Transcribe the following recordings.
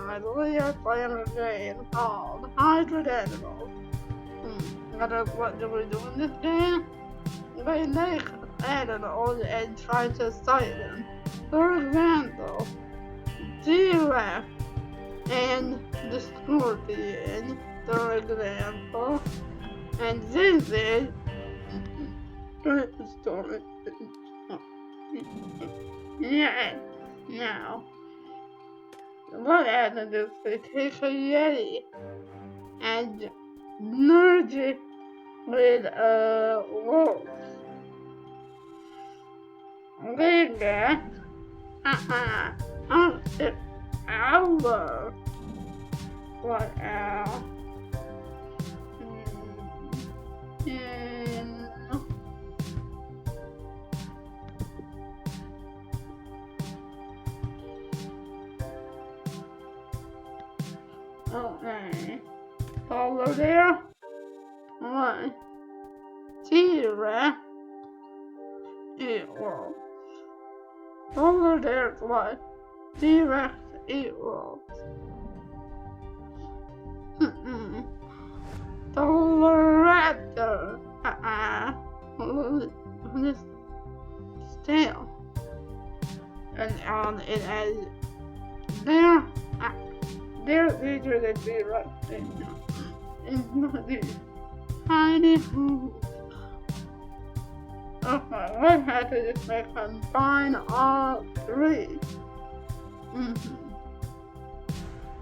finally are playing a game called Hybrid Animals. What do we do in this game? We make animals and try to cite them. For example, giraffe and the scorpion, for example, and this is story. Yeah, now, what happened is they take a Yeti and merge it with a wolf. We get an owl. What else? And okay. Follow there. One. Giraffe. Eat wolf. Follow there's one. Giraffe eat wolf. The raptor. This tail. And it has these are the giraffe things. It's not these tiny hooves. Okay, what happens if I combine all three?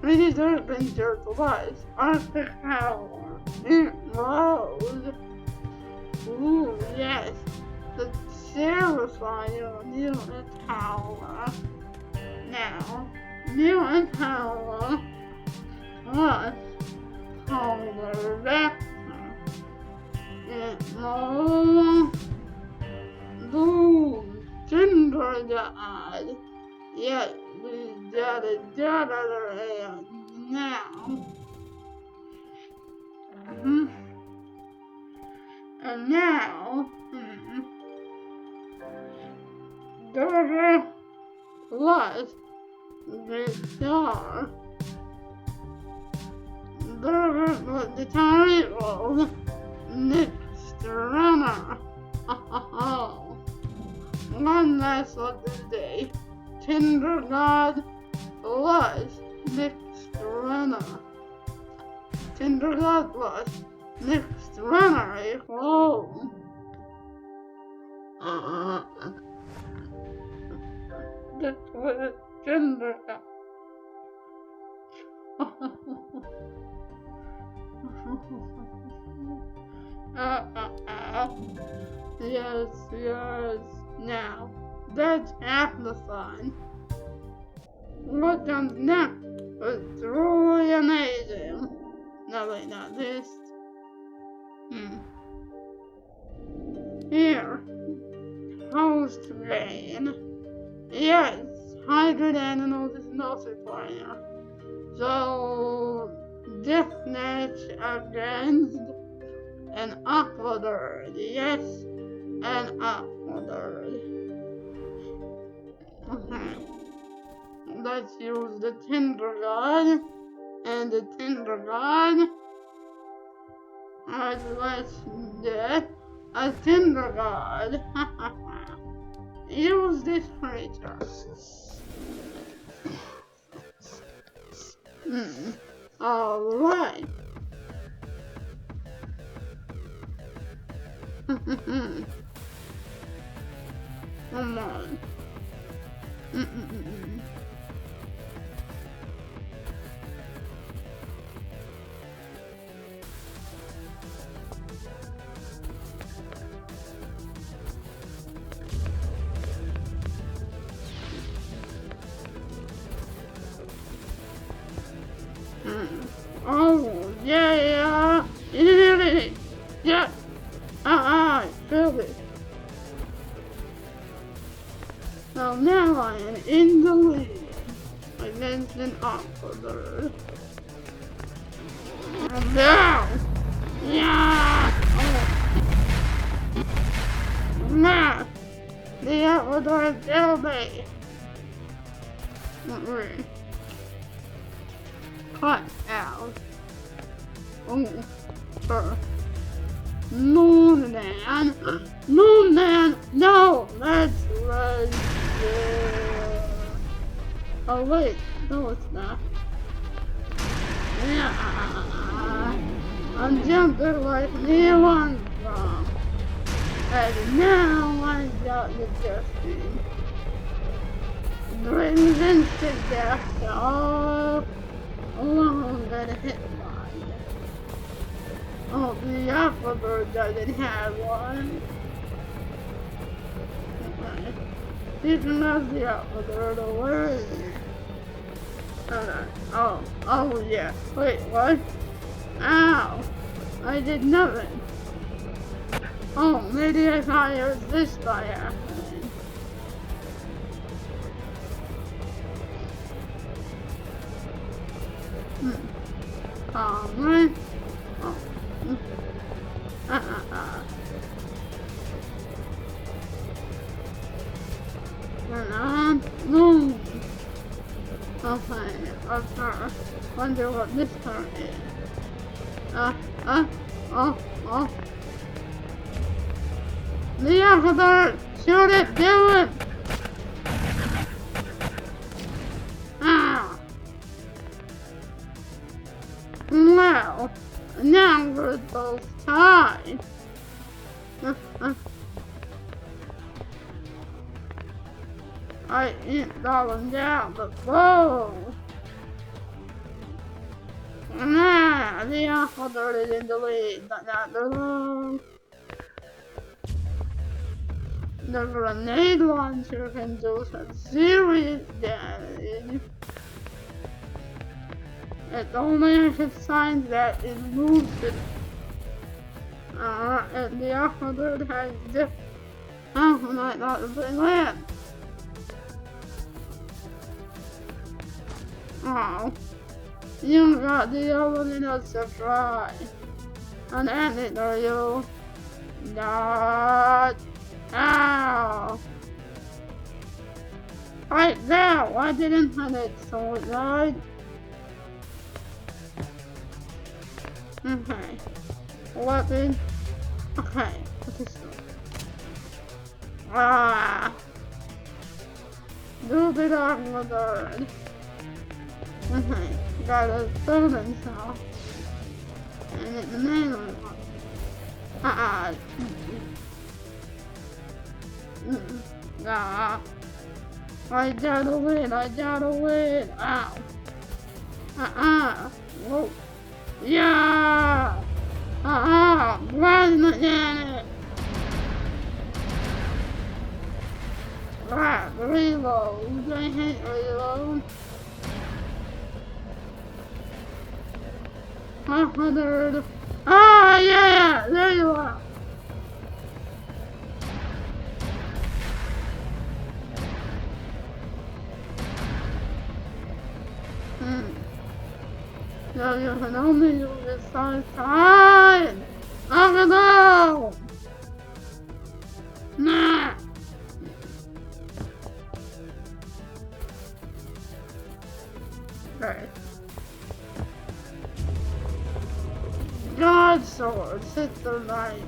These adventures was Arctic Power. It rose. Ooh, yes. The terrifying mutant power. Now, mutant power was called the Raptor. It rose. Boom! Ginger died. Yet we got a daughter now. And now, daughter lost the star. Daughter was the title next runner. One last of the day, Tender God was next runner. Tender God was next runner. Whoa. That was Tender God. Yes. Now, that's half the fun. What comes next is truly amazing. No, wait, not this. Here, host rain. Yes, hybrid animals is multiplayer. So, deathmatch against an aquabird. Yes, an aquabird. Okay. Let's use the Tender God and the Tender God. Let's get a Tender God. Use this creature. Alright. Come on. Oh, yeah. Yeah. I feel it. So now I am in the lead against an aquabird. And now, now, the aquabird killed me. cut out. For Moonman. Moonman! No! That's right. Yeah. Oh wait, no it's not. Yeah. I'm jumping like anyone from. And now I got the justice. Brings instant death to all alone that hit mine. Oh, the Aqua Bird doesn't have one. Okay. Speaking of the Aqua Bird, where is it? Oh yeah. Wait, what? Ow! I did nothing. Oh, maybe I fired this by accident. Right? Oh. Turn on. Move. Okay, wonder what this part is. The alphabet! Shoot it! Do it! Ah! Well, now we're both tied. I ain't falling down the floor. Nah, the alphabet is in the lead, but not the wrong. The grenade launcher can do some serious damage. It only has signs that it moves it. And the alphabet has this. Oh, I might not have been land. Oh, you got the evidence to try. And ended, are you? Not. Ow! Right there, why didn't I hit so it died? Okay. Weapon. Okay, what is this? Ah! Do the dog with the bird. Okay, got a building cell. And it's the main one. I gotta win, Ow. Whoa. Yeah! Run again! Reload. I hate reload. 100. Ah, yeah! There you are! So you can only use this 5 times! I can go! Nah! Okay. God sword, hit the right.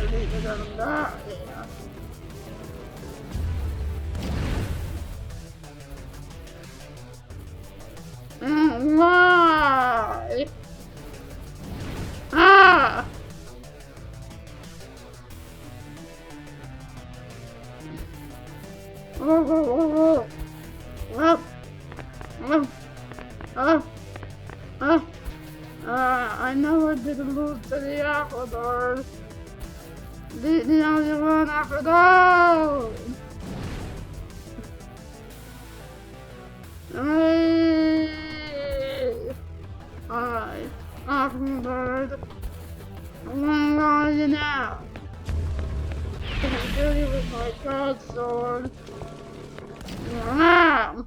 Leave it on that, yeah. Why? Ah! Whoa. I know I didn't move to the aqua doors. The only one after those. Alright, aqua bird. Where are you now? I'm gonna do you with my god sword. Wow.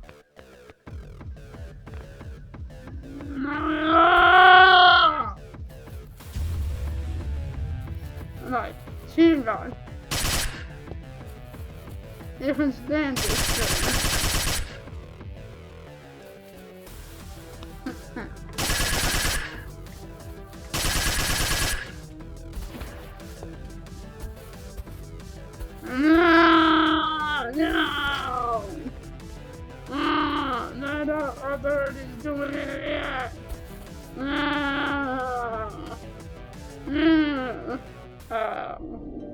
Right, she's gone. You can stand this thing. brother is doing it yet.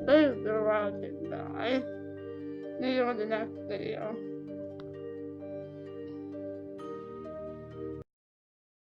Please do watching, guys. See you in the next video.